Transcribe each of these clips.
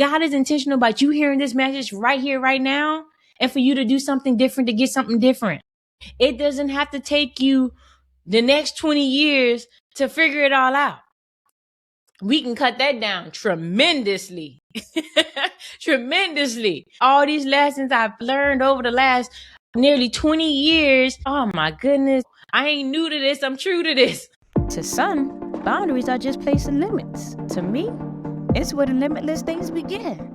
God is intentional about you hearing this message right here, right now, and for you to do something different, to get something different. It doesn't have to take you the next 20 years to figure it all out. We can cut that down tremendously. Tremendously. All these lessons I've learned over the last nearly 20 years. Oh my goodness. I ain't new to this. I'm true to this. To some, boundaries are just placing limits. To me, it's where the limitless things begin.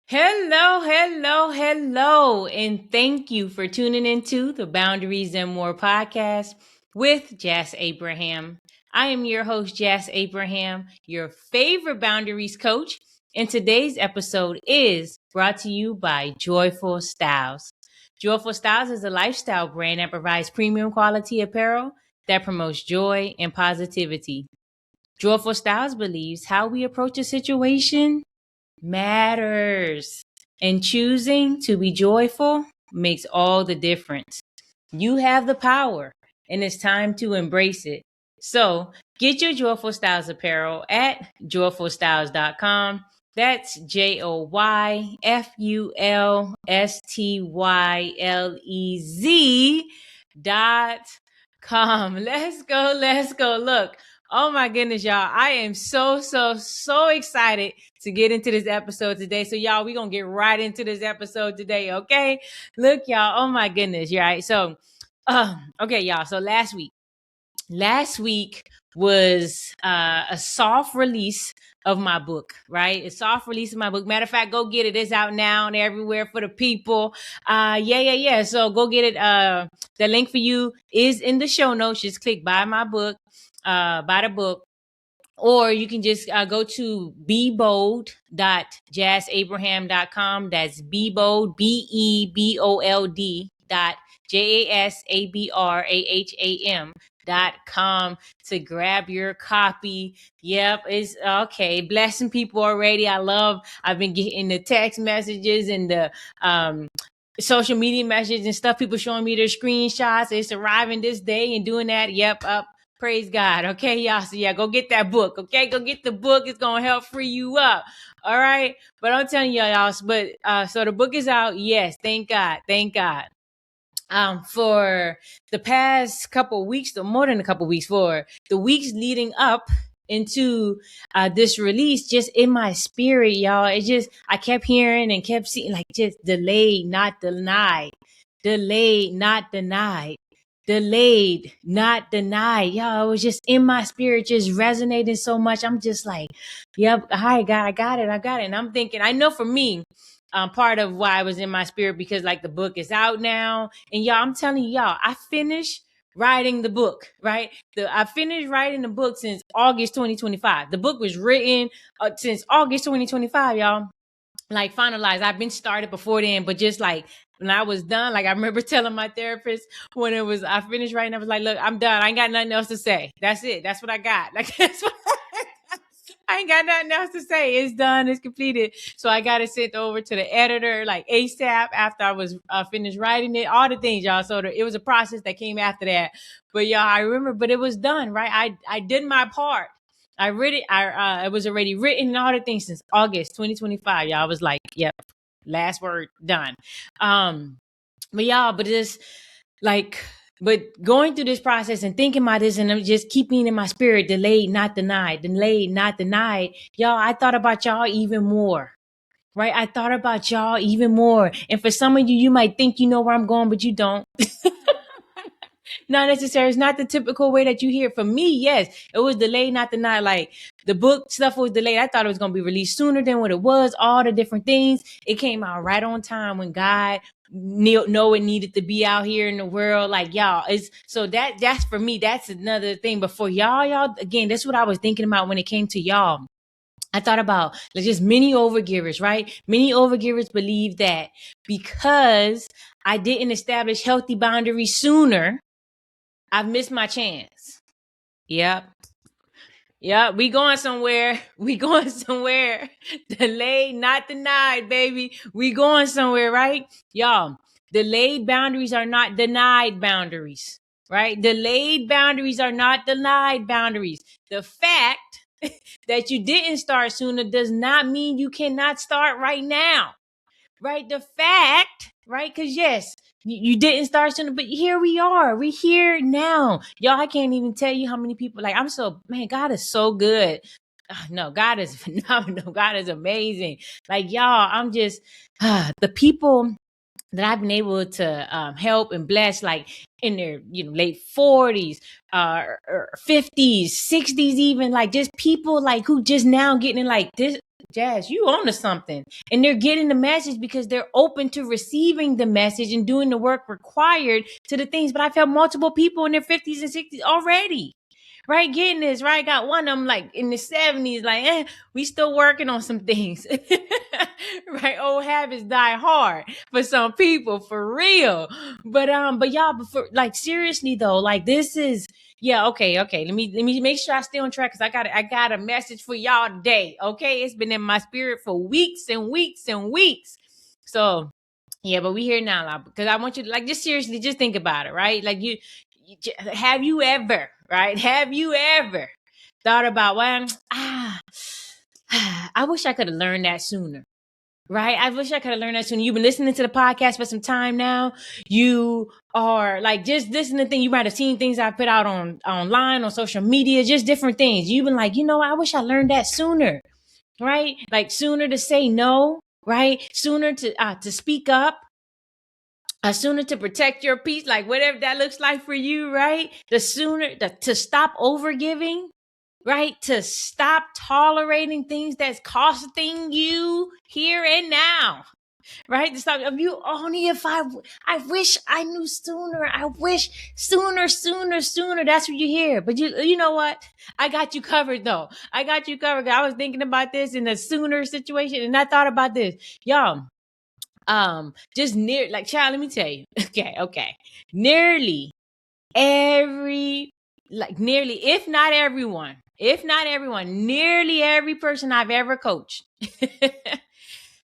Hello, hello, hello. And thank you for tuning into the Boundaries and More podcast with Jas Abraham. I am your host, Jas Abraham, your favorite boundaries coach. And today's episode is brought to you by Joyful Styles. Joyful Styles is a lifestyle brand that provides premium quality apparel that promotes joy and positivity. Joyful Styles believes how we approach a situation matters, and choosing to be joyful makes all the difference. You have the power, and it's time to embrace it. So get your Joyful Styles apparel at joyfulstyles.com. That's JOYFULSTYLEZ.com. Let's go. Let's go. Look. Oh my goodness, y'all. I am so excited to get into this episode today. So y'all, we're going to get right into this episode today. Okay. Look, y'all. Oh my goodness. You're right. So, okay, y'all. So last week was a soft release of my book, right? A soft release of my book. Matter of fact, go get it. It's out now and everywhere for the people. Yeah. So go get it. The link for you is in the show notes. Just click buy my book, buy the book. Or you can just go to bebold.jasabraham.com. That's bebold, BEBOLD.JASABRAHAM.com to grab your copy. Yep, it's okay. Blessing people already. I've been getting the text messages and the social media messages and stuff. People showing me their screenshots. It's arriving this day and doing that. Yep, up. Praise God. Okay, y'all. So yeah, go get that book. Okay, go get the book. It's gonna help free you up. All right. But I'm telling y'all, but so the book is out. Yes, thank God. Thank God. For the past couple of weeks, or more than a couple of weeks, for the weeks leading up into this release, just in my spirit, y'all, I kept hearing and kept seeing like just delayed, not denied, delayed, not denied. Delayed, not denied. Y'all, it was just in my spirit, just resonating so much. I'm just like, yep, hi, God, I got it. And I'm thinking, I know for me, part of why I was in my spirit, because like the book is out now. And y'all, I'm telling y'all, I finished writing the book, right? I finished writing the book since August 2025. The book was written since August 2025, y'all. Like finalized. I've been started before then, but just like when I was done, like I remember telling my therapist when I finished writing, I was like, look, I'm done. I ain't got nothing else to say. That's it. That's what I got. Like that's what I ain't got nothing else to say. It's done. It's completed. So I got it sent over to the editor like ASAP after I was finished writing it, all the things, y'all. So it was a process that came after that. But y'all, I remember, but it was done, right? I did my part. I read it. It was already written and all the things since August 2025. Y'all, I was like, yep, last word done. But y'all, but going through this process and thinking about this and just keeping in my spirit, delayed, not denied, delayed, not denied. Y'all, I thought about y'all even more, right? I thought about y'all even more. And for some of you, you might think you know where I'm going, but you don't. Not necessary. It's not the typical way that you hear. For me, yes, it was delayed, not denied. Like the book stuff was delayed. I thought it was going to be released sooner than what it was. All the different things. It came out right on time when God know it needed to be out here in the world. Like y'all, that's for me. That's another thing. But for y'all, again, that's what I was thinking about when it came to y'all. I thought about like just many overgivers, right? Many overgivers believe that because I didn't establish healthy boundaries sooner, I've missed my chance. Yep. We going somewhere. Delayed, not denied, baby. We going somewhere, right? Y'all, delayed boundaries are not denied boundaries, right? Delayed boundaries are not denied boundaries. The fact that you didn't start sooner does not mean you cannot start right now. Right? The fact, right? Because yes, you didn't start sooner, but here we are. We're here now. Y'all, I can't even tell you how many people, like, man, God is so good. No, God is phenomenal. God is amazing. Like, y'all, I'm just, the people that I've been able to help and bless, like in their late 40s, or 50s, 60s, even, like just people like who just now getting in, like, this, Jazz, you on to something, and they're getting the message because they're open to receiving the message and doing the work required to the things. But I've had multiple people in their 50s and 60s already, right, getting this, right? Got one of them like in the 70s, like, we still working on some things. Right? Old habits die hard for some people, for real. But y'all, like, seriously though, like, this is, yeah, okay. Let me make sure I stay on track, because I got a message for y'all today. Okay, it's been in my spirit for weeks and weeks and weeks. So yeah, but we here now, because I want you to, like, just seriously, just think about it, right? Like, have you ever, right? Have you ever thought about, well, I wish I could have learned that sooner. Right? I wish I could have learned that sooner. You've been listening to the podcast for some time now. You are like just listening to things. You might have seen things I put out online, on social media, just different things. You've been like, I wish I learned that sooner. Right? Like, sooner to say no, right? Sooner to speak up. Sooner to protect your peace, like whatever that looks like for you, right? The sooner to stop overgiving, right? To stop tolerating things that's costing you here and now, right? To stop, I wish I knew sooner. I wish sooner. That's what you hear. But you know what? I got you covered though. I got you covered. I was thinking about this in the sooner situation, and I thought about this, y'all. Just child, let me tell you. Okay. Nearly every, if not everyone, nearly every person I've ever coached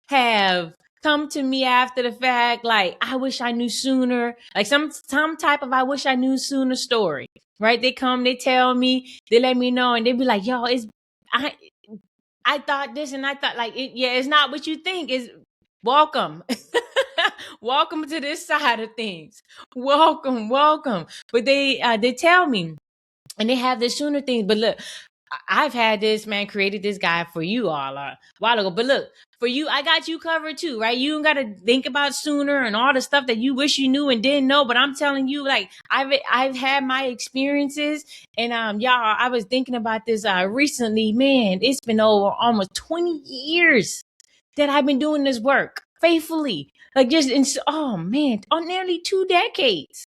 have come to me after the fact, like, I wish I knew sooner, like some type of I wish I knew sooner story, right? They come, they tell me, they let me know, and they be like, yo, I thought this, and I thought, like, it's not what you think. Is welcome. Welcome to this side of things. Welcome. But they tell me, and they have this sooner thing. But look, I've had this, man, created this guy for you all a while ago. But look, for you, I got you covered too, right? You don't got to think about sooner and all the stuff that you wish you knew and didn't know. But I'm telling you, like, I've had my experiences, and y'all, I was thinking about this recently. Man, it's been over almost 20 years that I've been doing this work faithfully, like, just nearly 2 decades.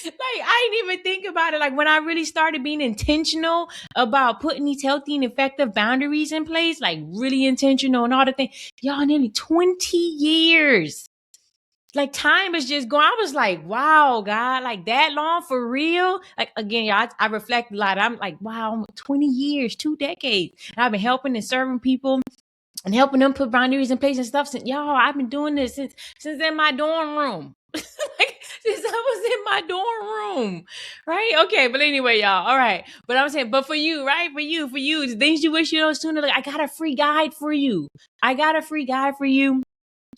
Like, I didn't even think about it. Like, when I really started being intentional about putting these healthy and effective boundaries in place, like really intentional and all the things, y'all, nearly 20 years. Like, time is just going. I was like, wow, God, like that long, for real? Like, again, y'all, I reflect a lot. I'm like, wow, 20 years, 2 decades. And I've been helping and serving people and helping them put boundaries in place and stuff. Since, y'all, I've been doing this since in my dorm room. Like, since I was in my dorm room, right? Okay, but anyway, y'all, all right. But I'm saying, but for you, right? For you, the things you wish you know sooner. Like, I got a free guide for you.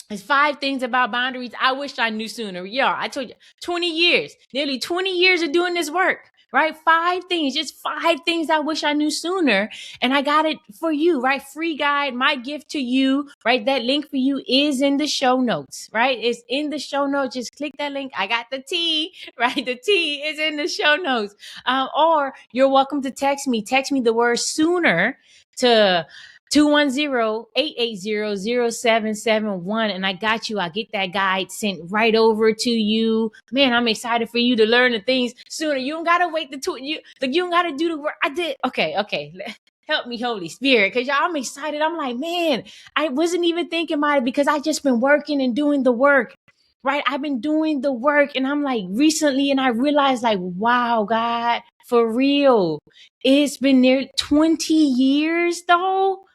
It's 5 things about boundaries I wish I knew sooner. Yeah, I told you, 20 years, nearly 20 years of doing this work, right? 5 things, just 5 things I wish I knew sooner. And I got it for you, right? Free guide, my gift to you, right? That link for you is in the show notes, right? It's in the show notes. Just click that link. I got the T, right? The T is in the show notes. Or you're welcome to text me. Text me the word sooner to 210-880-0771, and I got you. I get that guide sent right over to you. Man, I'm excited for you to learn the things sooner. You don't gotta wait you don't gotta do the work. I did. Okay. Help me, Holy Spirit, because y'all, I'm excited. I'm like, man, I wasn't even thinking about it because I just been working and doing the work. Right? I've been doing the work, and I'm like, recently, and I realized, like, wow, God, for real. It's been near 20 years though.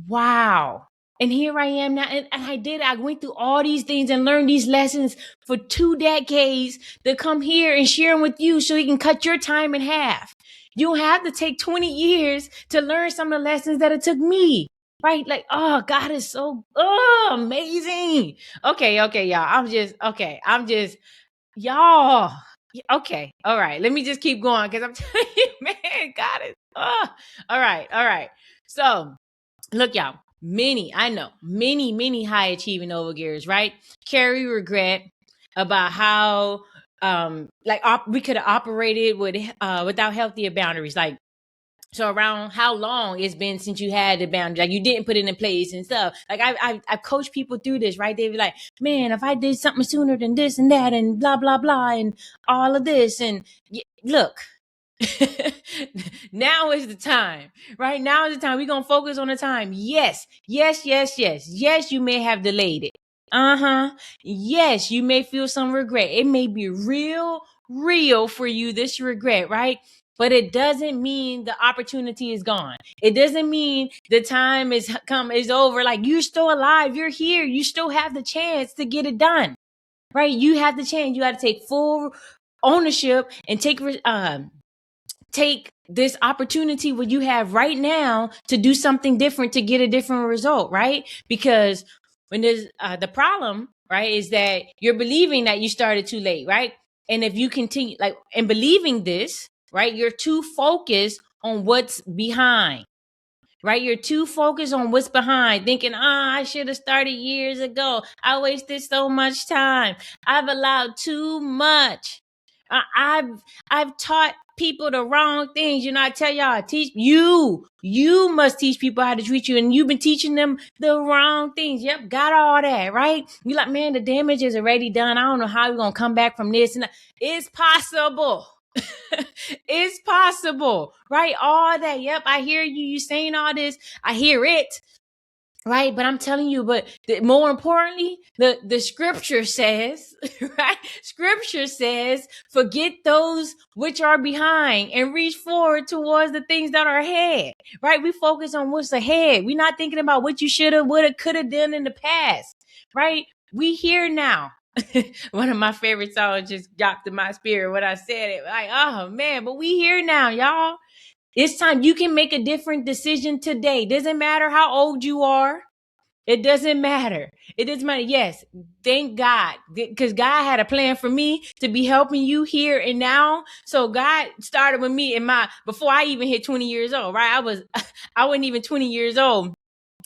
Wow. And here I am now. And I went through all these things and learned these lessons for 2 decades to come here and share them with you so you can cut your time in half. You don't have to take 20 years to learn some of the lessons that it took me. Right? Like, oh, God is so amazing. Okay, y'all. I'm just y'all. Okay, all right. Let me just keep going because I'm telling you, man, God is all right. So look, y'all, many high achieving overgears, right? Carry regret about how we could have operated without healthier boundaries. Like, so around how long it's been since you had the boundary, like you didn't put it in place and stuff. Like I've coached people through this, right? They be like, man, if I did something sooner than this and that and blah, blah, blah, and all of this. And look, now is the time, right? Now is the time. We're going to focus on the time. Yes, you may have delayed it. Yes, you may feel some regret. It may be real for you, this regret, right? But it doesn't mean the opportunity is gone. It doesn't mean the time is over. Like, you're still alive. You're here. You still have the chance to get it done, right? You have the chance. You got to take full ownership and take this opportunity what you have right now to do something different to get a different result, right? Because when there's the problem, right, is that you're believing that you started too late, right? And if you continue and believing this, right, you're too focused on what's behind, right? You're too focused on what's behind, thinking, I should have started years ago. I wasted so much time. I've allowed too much. I've taught people the wrong things. I tell y'all, you must teach people how to treat you, and you've been teaching them the wrong things. Yep, got all that, right? You're like, man, the damage is already done. I don't know how we're gonna come back from this. And it's possible. It's possible, right? All that. Yep, I hear you saying all this. I hear it. Right. But I'm telling you, more importantly, the scripture says, right? Scripture says, forget those which are behind and reach forward towards the things that are ahead, right? We focus on what's ahead. We're not thinking about what you should have, would have, could have done in the past, right? We here now. One of my favorite songs just dropped in my spirit when I said it. Like, oh man, but we here now, y'all. It's time. You can make a different decision today. Doesn't matter how old you are. It doesn't matter. It doesn't matter. Yes, thank God, because God had a plan for me to be helping you here and now. So God started with me before I even hit 20 years old, right? I wasn't even 20 years old.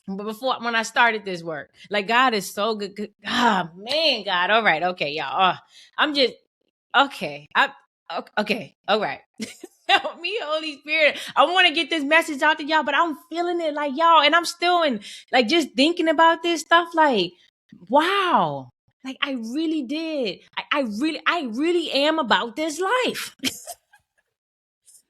But when I started this work, like, God is so good. Oh man, God. All right. Okay, y'all. I'm just, okay. Okay. All right. Help me, Holy Spirit. I want to get this message out to y'all, but I'm feeling it like, y'all. And I'm still just thinking about this stuff. Like, wow. Like, I really did. I really am about this life.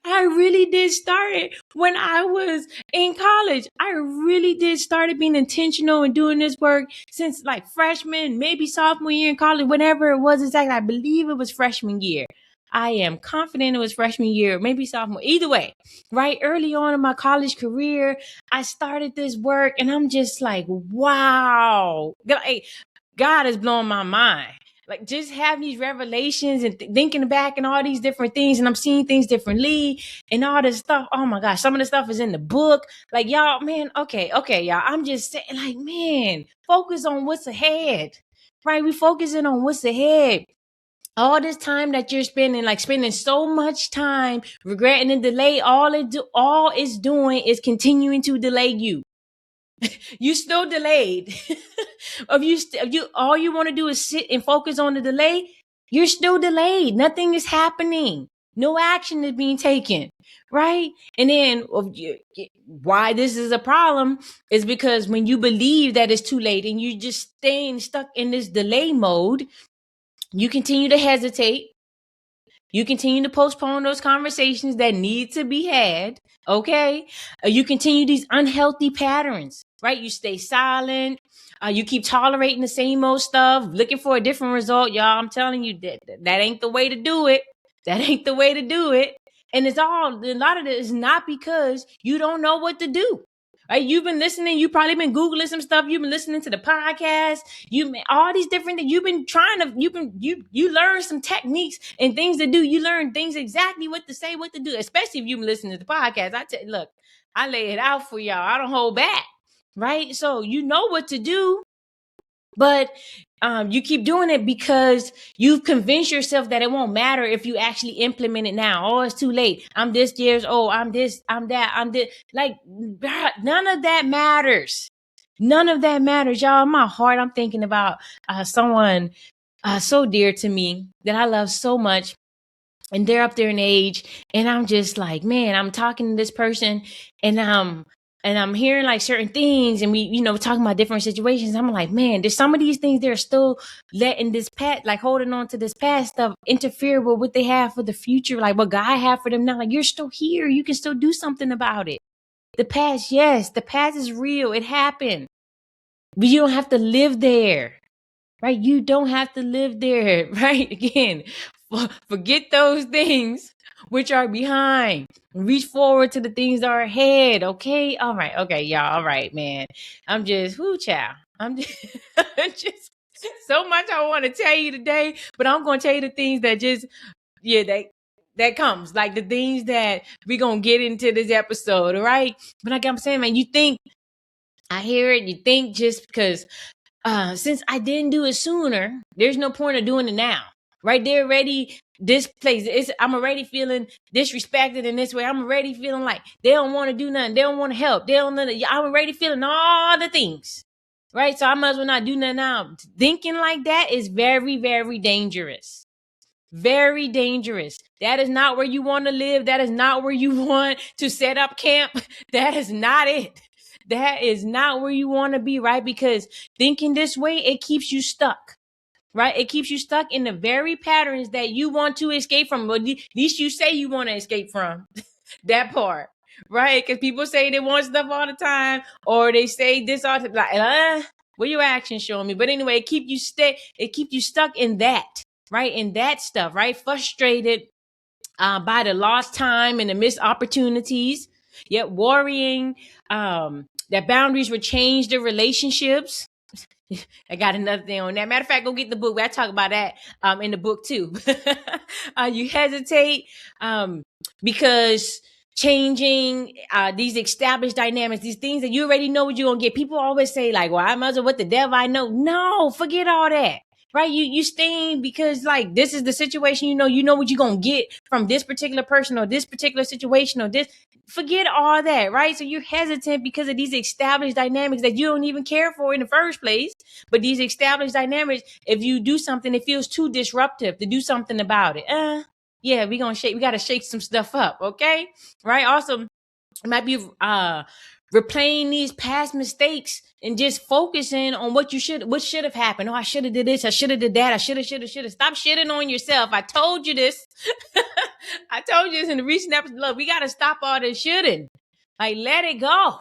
I really did start it when I was in college. I really did start being intentional and doing this work since like freshman, maybe sophomore year in college, whenever it was exactly. I believe it was freshman year. I am confident it was freshman year, maybe sophomore. Either way, right? Early on in my college career, I started this work and I'm just like, wow. God is blowing my mind. Like, just having these revelations and thinking back and all these different things, and I'm seeing things differently and all this stuff. Oh my gosh, some of the stuff is in the book. Like, y'all, man, okay, y'all. I'm just saying, like, man, focus on what's ahead, right? We focusing on what's ahead. All this time that you're spending so much time regretting and delay, all it's doing is continuing to delay you. You still delayed. If you all you want to do is sit and focus on the delay, you're still delayed. Nothing is happening. No action is being taken, right? And then why this is a problem is because when you believe that it's too late and you just staying stuck in this delay mode, you continue to hesitate. You continue to postpone those conversations that need to be had, okay? You continue these unhealthy patterns, right? You stay silent. You keep tolerating the same old stuff, looking for a different result. Y'all, I'm telling you, that ain't the way to do it. That ain't the way to do it. And a lot of it is not because you don't know what to do. right? You've been listening. You probably been Googling some stuff. You've been listening to the podcast. All these different things. You've been trying to, you learn some techniques and things to do. You learn things exactly what to say, what to do, especially if you've been listening to the podcast. Look, I lay it out for y'all. I don't hold back, right? So you know what to do, but you keep doing it because you've convinced yourself that it won't matter if you actually implement it now. Oh, it's too late. I'm this years old. I'm this, I'm that, I'm this. Like, none of that matters. None of that matters, y'all. In my heart, I'm thinking about someone so dear to me that I love so much. And they're up there in age. And I'm just like, man, I'm talking to this person and I'm hearing like certain things, and we, talking about different situations. I'm like, man, there's some of these things they're still letting this past, like holding on to this past stuff, interfere with what they have for the future, like what God have for them now. Like, you're still here. You can still do something about it. The past, yes, the past is real. It happened. But you don't have to live there, right? You don't have to live there, right? Again, forget those things which are behind. Reach forward to the things that are ahead. Okay. All right. Okay, y'all. All right, man. I'm just, child. I'm just so much I want to tell you today, but I'm going to tell you the things that just, that comes, like the things that we're going to get into this episode. All right. But like I'm saying, man, you think, I hear it. You think just because, since I didn't do it sooner, there's no point of doing it now. Right there, already this place. I'm already feeling disrespected in this way. I'm already feeling like they don't want to do nothing. They don't want to help. I'm already feeling all the things. Right. So I might as well not do nothing now. Thinking like that is very, very dangerous. Very dangerous. That is not where you want to live. That is not where you want to set up camp. That is not it. That is not where you want to be, right? Because thinking this way, it keeps you stuck. Right? It keeps you stuck in the very patterns that you want to escape from. But at least you say you want to escape from that part. Right? Because people say they want stuff all the time, or they say this all the time. Like, what your actions showing me? But anyway, it keep you stuck in that, right? In that stuff, right? Frustrated by the lost time and the missed opportunities, yet worrying that boundaries would change the relationships. I got another thing on that. Matter of fact, go get the book. I talk about that in the book too. You hesitate because changing these established dynamics, these things that you already know what you're going to get. People always say like, well, I might as well what the devil I know. No, forget all that. Right? You staying because like this is the situation, you know what you're going to get from this particular person or this particular situation or this. Forget all that, right? So you're hesitant because of these established dynamics that you don't even care for in the first place. But these established dynamics, if you do something, it feels too disruptive to do something about it. Yeah, we got to shake some stuff up, okay? Right? Also, it might be replaying these past mistakes and just focusing on what should have happened. Oh, I should have did this. I should have did that. I should have. Stop shitting on yourself. I told you this. I told you this in the recent episode. Look, we got to stop all this shitting. Like, let it go.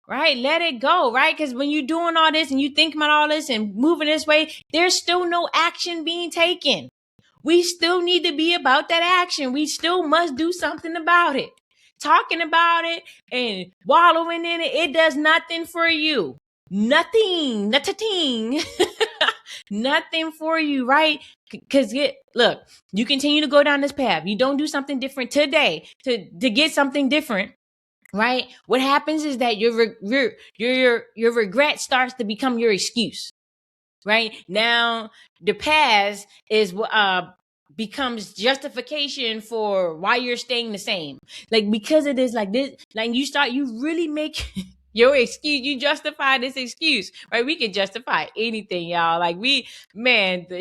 Right? Let it go. Right? Because when you're doing all this and you think about all this and moving this way, there's still no action being taken. We still need to be about that action. We still must do something about it. Talking about it and wallowing in it, it does nothing for you. Nothing. Nothing for you, right? Because look, you continue to go down this path. You don't do something different today to get something different, right? What happens is that your regret starts to become your excuse, right? Now the past is becomes justification for why you're staying the same. Like, because it is like this, like you really make your excuse, you justify this excuse, right? We can justify anything, y'all. Like the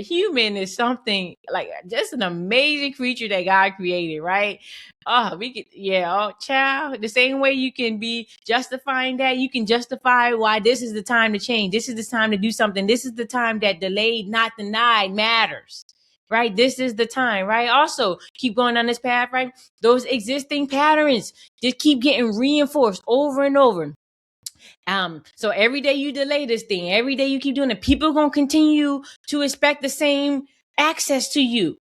human is something like just an amazing creature that God created, right? Child, the same way you can be justifying that, you can justify why this is the time to change. This is the time to do something. This is the time that delayed, not denied matters. Right? This is the time, right? Also, keep going on this path, right? Those existing patterns just keep getting reinforced over and over. So every day you delay this thing, every day you keep doing it, people are going to continue to expect the same access to you.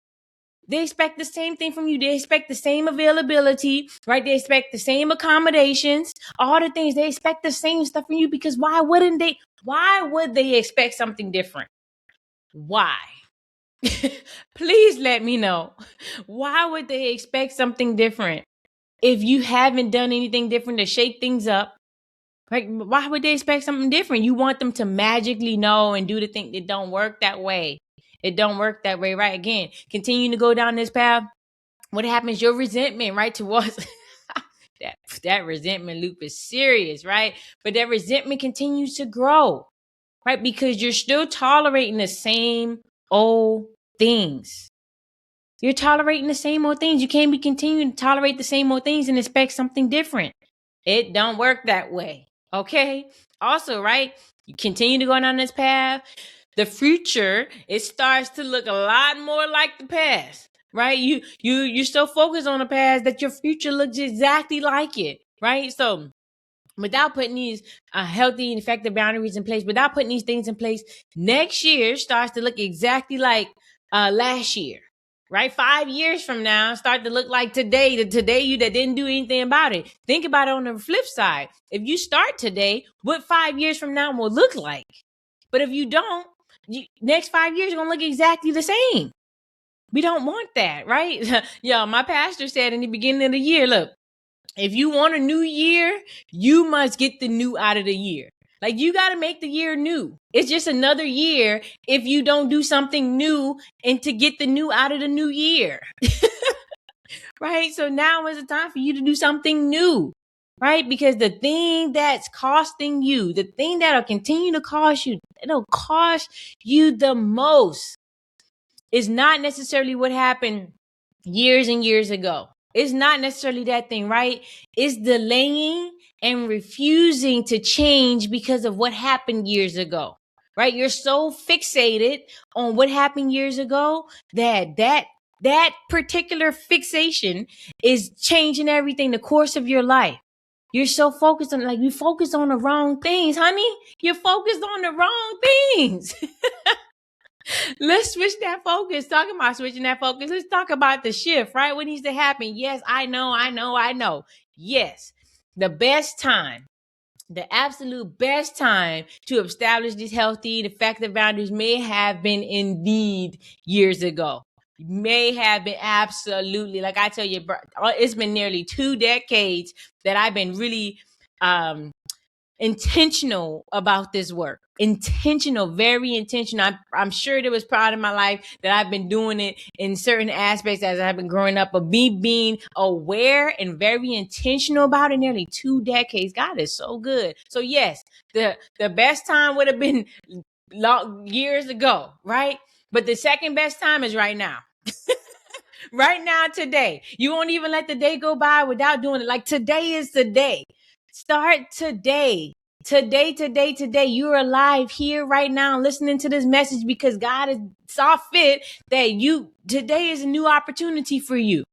They expect the same thing from you. They expect the same availability, right? They expect the same accommodations, all the things. They expect the same stuff from you, because why would they expect something different? Why? Please let me know. Why would they expect something different if you haven't done anything different to shake things up? Like, why would they expect something different? You want them to magically know and do the thing. It don't work that way. It don't work that way, right? Again, continue to go down this path. What happens? Your resentment, right, towards that resentment loop is serious, right? But that resentment continues to grow, right? Because you're still tolerating the same old things. You're tolerating the same old things. You can't be continuing to tolerate the same old things and expect something different. It don't work that way. Okay. Also, right, you continue to go down this path. The future, it starts to look a lot more like the past, right? You're so focused on the past that your future looks exactly like it, right? So without putting these healthy and effective boundaries in place, without putting these things in place, next year starts to look exactly like last year. Right? 5 years from now, start to look like today, the today you that didn't do anything about it. Think about it on the flip side. If you start today, what 5 years from now will look like? But if you don't, next 5 years are going to look exactly the same. We don't want that, right? Yeah, my pastor said in the beginning of the year, look, if you want a new year, you must get the new out of the year. Like, you got to make the year new. It's just another year if you don't do something new and to get the new out of the new year. Right? So now is the time for you to do something new, right? Because the thing that's costing you, the thing that'll continue to cost you, it'll cost you the most, is not necessarily what happened years and years ago. It's not necessarily that thing, right? It's delaying and refusing to change because of what happened years ago, right? You're so fixated on what happened years ago that particular fixation is changing everything, the course of your life. You're so focused on, like, you focus on the wrong things, honey. You're focused on the wrong things. Let's switch that focus. Talking about switching that focus. Let's talk about the shift, right? What needs to happen? Yes, I know. Yes, the best time, the absolute best time to establish these healthy and effective boundaries may have been indeed years ago. May have been absolutely, like I tell you, it's been nearly 2 decades that I've been really intentional about this work. Intentional, very intentional. I'm sure there was part of my life that I've been doing it in certain aspects as I've been growing up, but me being aware and very intentional about it, nearly 2 decades. God is so good. So yes, the best time would have been years ago, right? But the second best time is right now. Right now, today. You won't even let the day go by without doing it. Like, today is the day. Start today. Today. You're alive here right now listening to this message because God has saw fit that today is a new opportunity for you.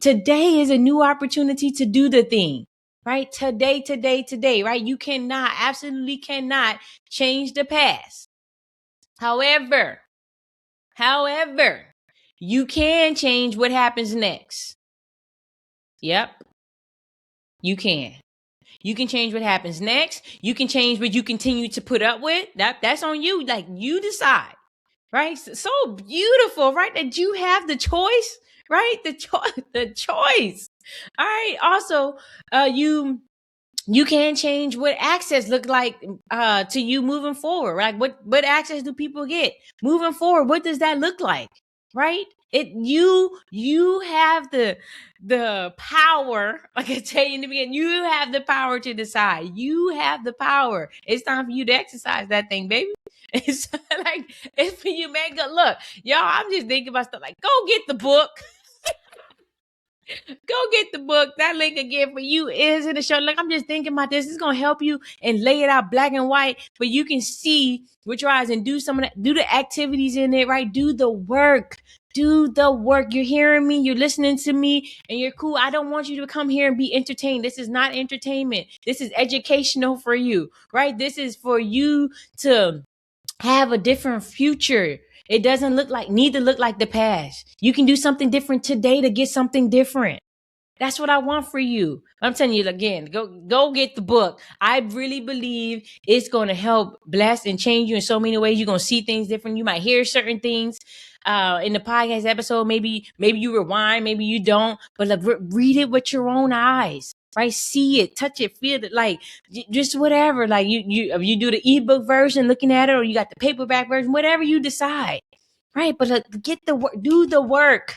Today is a new opportunity to do the thing, right? Today, right? You absolutely cannot change the past. However, you can change what happens next. Yep, you can. You can change what happens next. You can change what you continue to put up with. That's on you. Like, you decide, right? So beautiful, right? That you have the choice, right? The choice. All right. Also, you can change what access look like to you moving forward. Right? What access do people get moving forward? What does that look like? Right? You have the power, like I tell you in the beginning, you have the power to decide. You have the power. It's time for you to exercise that thing, baby. It's like, it's for you, man. Good look, y'all. I'm just thinking about stuff like, go get the book. Go get the book. That link again for you is in the show. Like, I'm just thinking about this. It's gonna help you and lay it out black and white, but you can see with your eyes and do some of that, do the activities in it, right? Do the work. Do the work. You're hearing me, you're listening to me, and you're cool. I don't want you to come here and be entertained. This is not entertainment. This is educational for you, right? This is for you to have a different future. It doesn't need to look like the past. You can do something different today to get something different. That's what I want for you. I'm telling you again, go get the book. I really believe it's going to help bless and change you in so many ways. You're going to see things different. You might hear certain things in the podcast episode. Maybe you rewind, maybe you don't, but read it with your own eyes. Right? See it, touch it, feel it, like just whatever. Like if you do the ebook version, looking at it, or you got the paperback version, whatever you decide. Right? But get the work, do the work.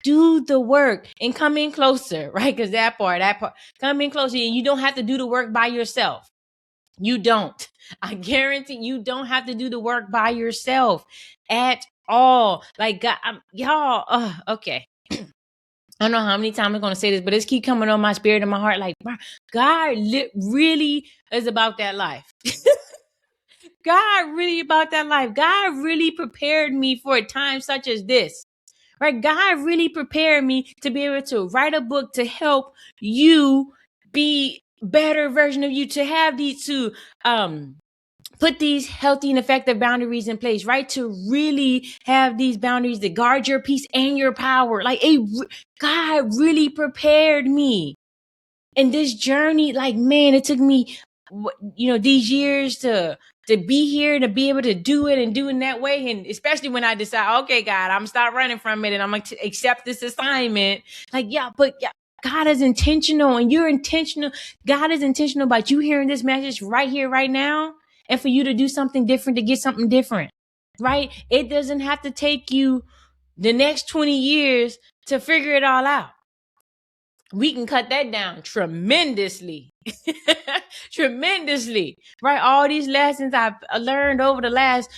Do the work and come in closer, right? Because that part, come in closer, and you don't have to do the work by yourself. You don't. I guarantee you don't have to do the work by yourself at all. Like, God, y'all, okay. I don't know how many times I'm going to say this, but it's keep coming on my spirit and my heart. Like, God really is about that life. God really about that life. God really prepared me for a time such as this. Right? God really prepared me to be able to write a book to help you be better version of you, to have these, to put these healthy and effective boundaries in place, right? To really have these boundaries that guard your peace and your power. Like God really prepared me. And this journey, like, man, it took me, these years to be here, to be able to do it and do it in that way. And especially when I decide, okay, God, I'm stop running from it and I'm going to accept this assignment. Like, God is intentional, and you're intentional. God is intentional about you hearing this message right here, right now, and for you to do something different, to get something different, right? It doesn't have to take you the next 20 years to figure it all out. We can cut that down tremendously. Tremendously, right? All these lessons I've learned over the last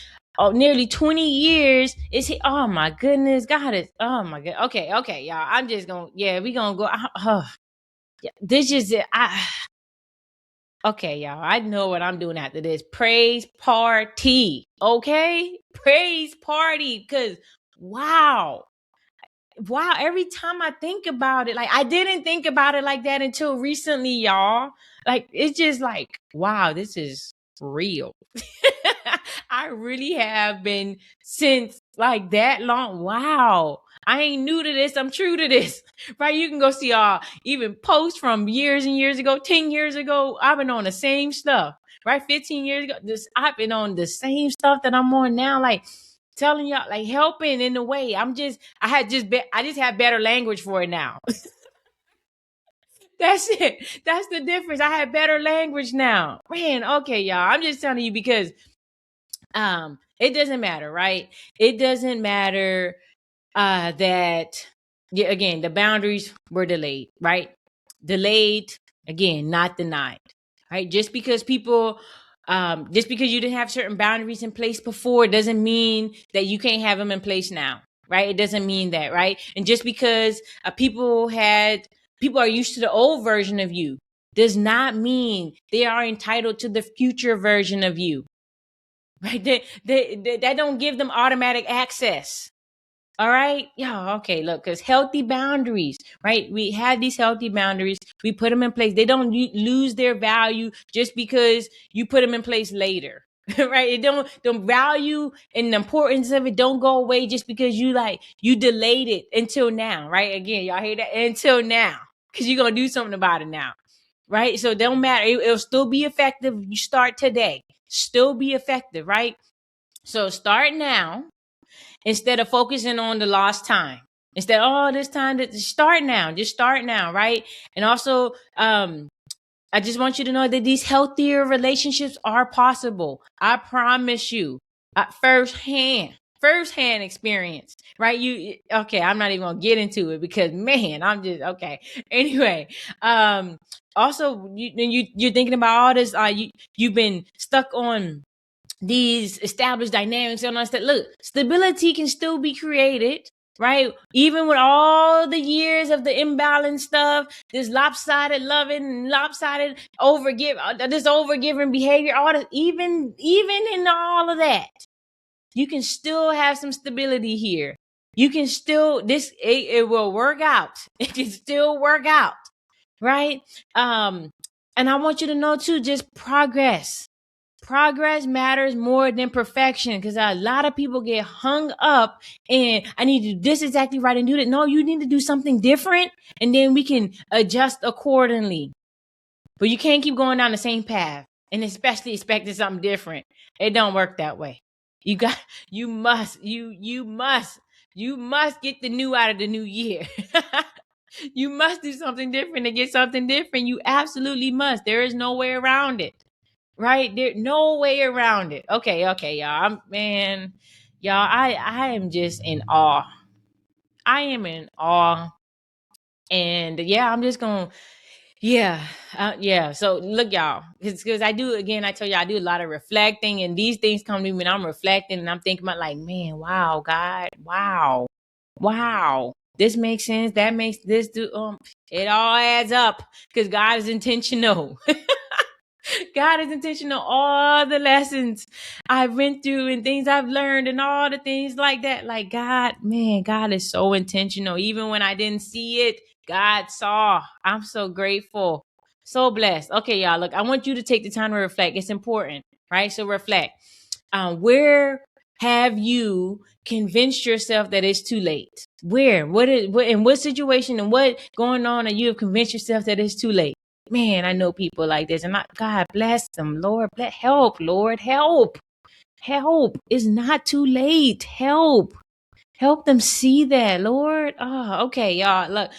nearly 20 years oh my goodness, God is, oh my God. Okay, y'all. I'm just gonna, we gonna go. This is it. Okay, y'all. I know what I'm doing after this. Praise party. Okay? Praise party. Because wow, every time I think about it, like, I didn't think about it like that until recently, y'all. Like, it's just like, wow, this is real. I really have been since like that long. Wow. I ain't new to this. I'm true to this, right? You can go see even posts from years and years ago, 10 years ago. I've been on the same stuff, right? 15 years ago, I've been on the same stuff that I'm on now. Like, telling y'all, like, helping in a way. I just have better language for it now. That's it. That's the difference. I have better language now. Man, okay, y'all. I'm just telling you because it doesn't matter, right? It doesn't matter that, again, the boundaries were delayed, right? Delayed, again, not denied, right? Just because you didn't have certain boundaries in place before, doesn't mean that you can't have them in place now, right? It doesn't mean that, right? And just because people are used to the old version of you does not mean they are entitled to the future version of you, right? That don't give them automatic access. All right. Yeah. Okay. Look, because healthy boundaries, right? We have these healthy boundaries. We put them in place. They don't lose their value just because you put them in place later. Right? The value and the importance of it don't go away just because you delayed it until now. Right? Again, y'all hear that? Until now. Because you're going to do something about it now. Right? So it don't matter. It'll still be effective. You start today. Still be effective. Right? So start now. Instead of focusing on the lost time. Instead, this time, just start now, right? And also, I just want you to know that these healthier relationships are possible. I promise you, firsthand experience, right? I'm not even gonna get into it because, man, I'm just, okay. Anyway, also, you're thinking about all this, you've been stuck on these established dynamics and understand. Look, stability can still be created, right? Even with all the years of the imbalanced stuff, this lopsided loving, lopsided this overgiving behavior, all this, even in all of that, you can still have some stability here. You can still, it will work out. It can still work out, right? And I want you to know too, just progress. Progress matters more than perfection, because a lot of people get hung up and I need to do this exactly right and do that. No, you need to do something different, and then we can adjust accordingly. But you can't keep going down the same path and especially expecting something different. It don't work that way. You must get the new out of the new year. You must do something different to get something different. You absolutely must. There is no way around it. Right? There's no way around it. Okay, y'all. I am just in awe. I am in awe. And yeah, I'm just going to yeah. So look, y'all, because I told you I do a lot of reflecting, and these things come to me when I'm reflecting, and I'm thinking about like, man, wow, God, wow, this makes sense. That makes this do. It all adds up because God is intentional. God is intentional. All the lessons I went through and things I've learned and all the things like that. Like God is so intentional. Even when I didn't see it, God saw. I'm so grateful. So blessed. Okay, y'all. Look, I want you to take the time to reflect. It's important, right? So reflect. Where have you convinced yourself that it's too late? Where? In what situation and what going on that you have convinced yourself that it's too late? Man, I know people like this, and God bless them, Lord. Help, Lord, help. It's not too late. Help them see that, Lord. Oh, okay, y'all. Look,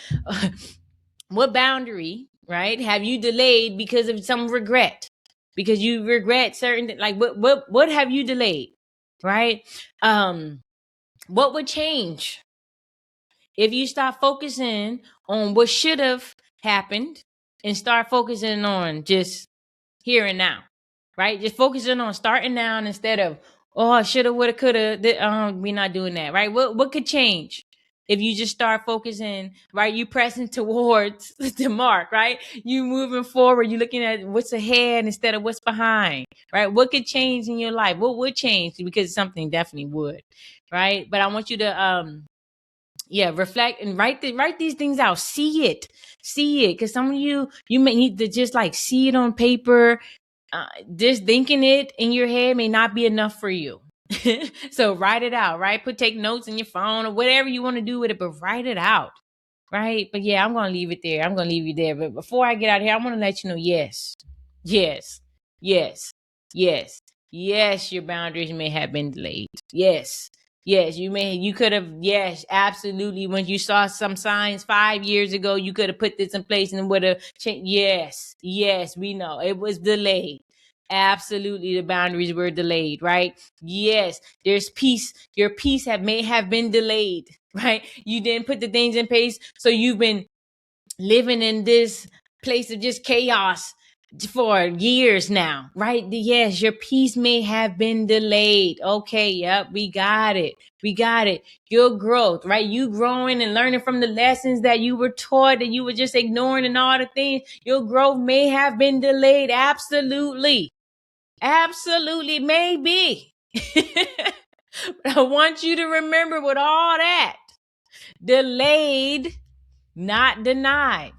what boundary, right, have you delayed because of some regret? Because you regret certain, like what have you delayed, right? What would change if you start focusing on what should have happened and start focusing on just here and now, right? Just focusing on starting now instead of, oh, shoulda, woulda, coulda. We're not doing that, right? What could change if you just start focusing, right? You pressing towards the mark, right? You moving forward. You looking at what's ahead instead of what's behind, right? What could change in your life? What would change? Because something definitely would, right? But I want you to reflect and write these things out. See it, because some of you may need to just like see it on paper. Just thinking it in your head may not be enough for you. So write it out, right? Take notes in your phone or whatever you want to do with it, but write it out, right? But yeah, I'm gonna leave it there. I'm gonna leave you there. But before I get out of here, I want to let you know, yes, your boundaries may have been delayed. Yes, you could have, yes, absolutely. When you saw some signs 5 years ago, you could have put this in place and would have changed. Yes, we know it was delayed. Absolutely, the boundaries were delayed, right? Yes, there's peace. Your peace may have been delayed, right? You didn't put the things in place, so you've been living in this place of just chaos for years now, right? Yes, your peace may have been delayed. Okay, yep, we got it. Your growth, right? You growing and learning from the lessons that you were taught that you were just ignoring and all the things. Your growth may have been delayed. Absolutely, maybe. But I want you to remember with all that, delayed, not denied.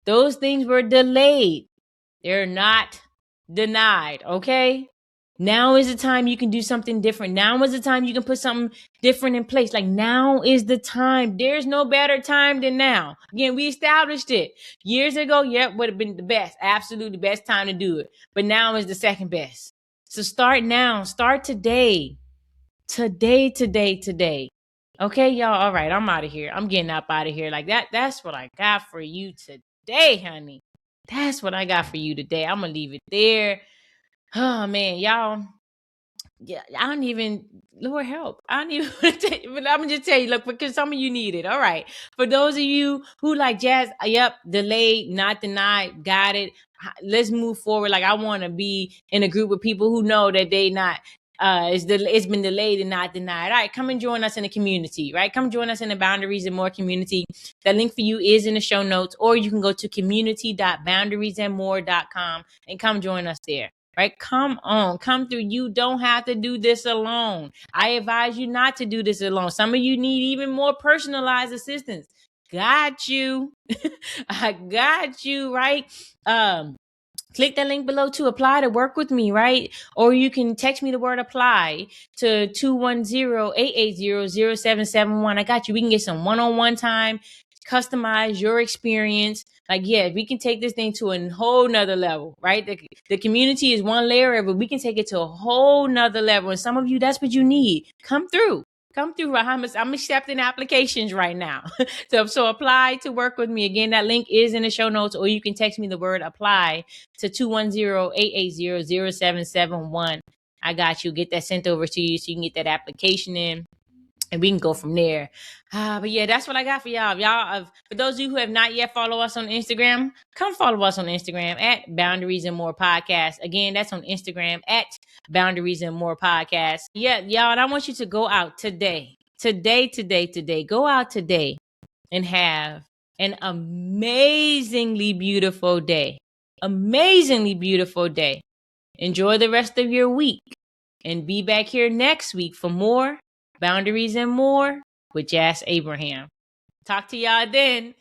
Those things were delayed. They're not denied, okay? Now is the time you can do something different. Now is the time you can put something different in place. Like now is the time. There's no better time than now. Again, we established it. Years ago, would have been the best. Absolutely best time to do it. But now is the second best. So start now. Start today. Today. Okay, y'all. All right, I'm out of here. I'm getting up out of here. Like that's what I got for you today, honey. That's what I got for you today. I'm gonna leave it there. Oh man, y'all. Yeah, I don't even, Lord help. I don't even want to tell you, but I'm gonna just tell you, look, because some of you need it. All right. For those of you who like Jazz, delayed, not denied, got it. Let's move forward. Like I want to be in a group with people who know that they not it's been delayed and not denied. All right, come and join us in the community, right? Come join us in the Boundaries and More community. The link for you is in the show notes, or you can go to community.boundariesandmore.com and come join us there. Right? Come on, come through. You don't have to do this alone. I advise you not to do this alone. Some of you need even more personalized assistance. Got you. I got you, right? Click that link below to apply to work with me, right? Or you can text me the word apply to 210-880-0771. I got you. We can get some one-on-one time, customize your experience. Like, yeah, we can take this thing to a whole nother level, right? The community is one layer of it. We can take it to a whole nother level. And some of you, that's what you need. Come through. I'm accepting applications right now. So apply to work with me. Again, that link is in the show notes, or you can text me the word apply to 210-880-0771. I got you. Get that sent over to you so you can get that application in, and we can go from there. But yeah, that's what I got for y'all. For those of you who have not yet followed us on Instagram, come follow us on Instagram at Boundaries and More Podcast. Again, that's on Instagram at Boundaries and More Podcast. Yeah, y'all, and I want you to go out today. Go out today and have an amazingly beautiful day. Amazingly beautiful day. Enjoy the rest of your week, and be back here next week for more Boundaries and More with Jas Abraham. Talk to y'all then.